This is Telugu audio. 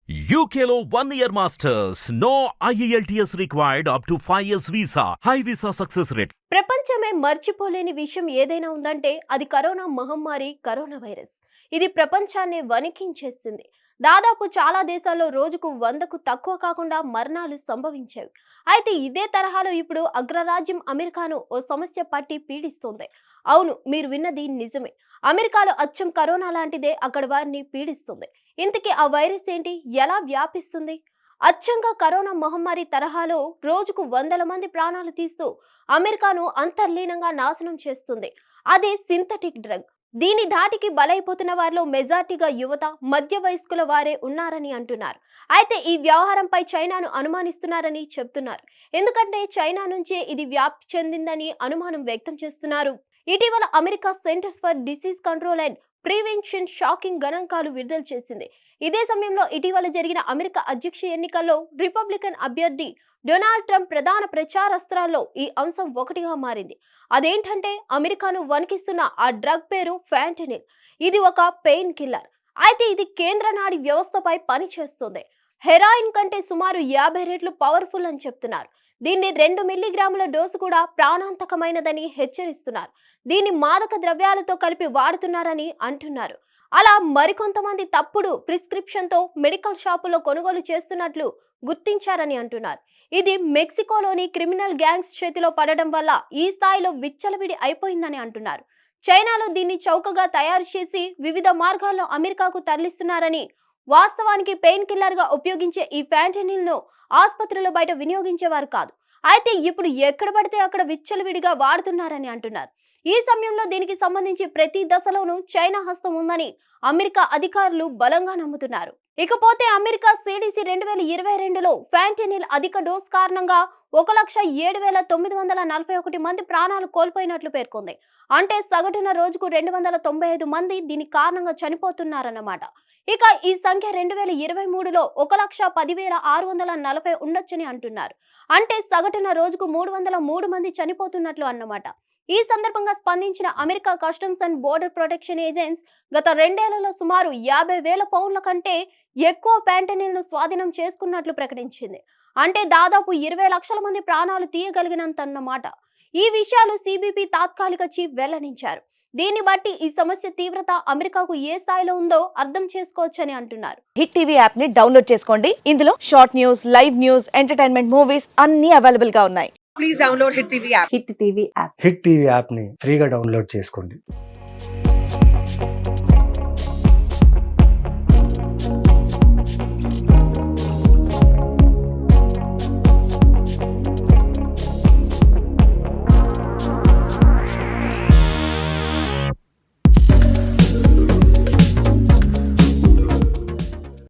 UKLO 1 year masters. No IELTS required up to 5 years visa. High visa success rate. ప్రపంచమే మర్చిపోలేని విషయం ఏదైనా ఉందంటే అది కరోనా మహమ్మారి, కరోనా వైరస్. ఇది ప్రపంచాన్ని వణికించేసింది. దాదాపు చాలా దేశాల్లో రోజుకు 100కు తక్కువ కాకుండా మరణాలు సంభవించేవి. అయితే ఇదే తరహాలో ఇప్పుడు అగ్రరాజ్యం అమెరికాను ఓ సమస్య పట్టి పీడిస్తోంది. అవును, మీరు విన్నది నిజమే. అమెరికాలో అచ్చం కరోనా లాంటిదే అక్కడ వారిని పీడిస్తుంది. ఇంతకీ ఆ వైరస్ ఏంటి, ఎలా వ్యాపిస్తుంది? అచ్చంగా కరోనా మహమ్మారి తరహాలో రోజుకు వందల మంది ప్రాణాలు తీస్తూ అమెరికాను అంతర్లీనంగా నాశనం చేస్తుంది. అది సింథటిక్ డ్రగ్. దీని ధాటికి బలైపోతున్న వారిలో మెజార్టీగా యువత, మధ్య వయస్కుల వారే ఉన్నారని అంటున్నారు. అయితే ఈ వ్యవహారంపై చైనాను అనుమానిస్తున్నారని చెప్తున్నారు. ఎందుకంటే చైనా నుంచే ఇది వ్యాప్తి చెందిందని అనుమానం వ్యక్తం చేస్తున్నారు. ఇటీవల America centres for disease control and prevention shocking గణాంకాలు విడుదల చేసింది. ఇదే సమయంలో ఇటీవల జరిగిన అమెరికా అధ్యక్ష ఎన్నికల్లో రిపబ్లికన్ అభ్యర్థి డొనాల్డ్ ట్రంప్ ప్రధాన ప్రచారాస్త్రాల్లో ఈ అంశం ఒకటిగా మారింది. అదేంటంటే అమెరికాను వణికిస్తున్న ఆ డ్రగ్ పేరు ఫ్యాంటనిల్. ఇది ఒక పెయిన్ కిల్లర్. అయితే ఇది కేంద్ర నాడి వ్యవస్థపై పనిచేస్తుంది. హెరాయిన్ కంటే సుమారు 50 రెట్లు పవర్ఫుల్ అని చెప్తున్నారు. దీన్ని 2 మిల్లీగ్రాముల డోసు కూడా ప్రాణాంతకమైనదని హెచ్చరిస్తున్నారు. దీన్ని మాదక ద్రవ్యాలతో కలిపి వాడుతున్నారని అంటున్నారు. అలా మరికొంతమంది తప్పుడు ప్రిస్క్రిప్షన్తో మెడికల్ షాపుల్లో కొనుగోలు చేస్తున్నట్లు గుర్తించారని అంటున్నారు. ఇది మెక్సికోలోని క్రిమినల్ గ్యాంగ్స్ చేతిలో పడడం వల్ల ఈ స్థాయిలో విచ్చలవిడి అయిపోయిందని అంటున్నారు. చైనాలో దీన్ని చౌకగా తయారు చేసి వివిధ మార్గాల్లో అమెరికాకు తరలిస్తున్నారని, వాస్తవానికి పెయిన్ కిల్లర్ గా ఉపయోగించే ఈ ఫ్యాంటనిల్ ను ఆసుపత్రుల బయట వినియోగించేవారు కాదు. అయితే ఇప్పుడు ఎక్కడ పడితే అక్కడ విచ్చలవిడిగా వాడుతున్నారని అంటున్నారు. ఈ సమయంలో దీనికి సంబంధించి ప్రతి దశలోనూ చైనా హస్తం ఉందని అమెరికా అధికారులు బలంగా నమ్ముతున్నారు. ఇకపోతే అమెరికా CDC 2022లో ఫ్యాంటనిల్ అధిక డోస్ కారణంగా 1,07,941 మంది ప్రాణాలు కోల్పోయినట్లు పేర్కొంది. అంటే సగటున రోజుకు 295 మంది దీని కారణంగా చనిపోతున్నారన్నమాట. ఇక ఈ సంఖ్య 2023లో 1,10,640 ఉండొచ్చని అంటున్నారు. అంటే సగటున రోజుకు 303 మంది చనిపోతున్నట్లు అన్నమాట. ఈ సందర్భంగా స్పందించిన America customs and border protection agency గత 2 ఏళ్లలో సుమారు 50,000 పౌండ్ల కంటే ఎక్కువ ఫ్యాంటనిల్ ను స్వాధీనం చేసుకున్నట్లు ప్రకటించింది. అంటే దాదాపు 20 లక్షల మంది ప్రాణాలు తీయగలిగినంతన్నమాట. ఈ విషయాలు CBP తాత్కాలిక చీఫ్ వెల్లడించారు. దీన్ని బట్టి ఈ సమస్య తీవ్రత అమెరికాకు ఏ స్థాయిలో ఉందో అర్థం చేసుకోవచ్చని అంటున్నారు. హిట్ టీవీ యాప్ ని డౌన్లోడ్ చేసుకోండి. ఇందులో short news, live news, entertainment movies అన్ని అవైలబుల్ గా ఉన్నాయి. Please download Hit TV app. Hit TV app. Hit TV యాప్ని ఫ్రీగా డౌన్లోడ్ చేసుకోండి.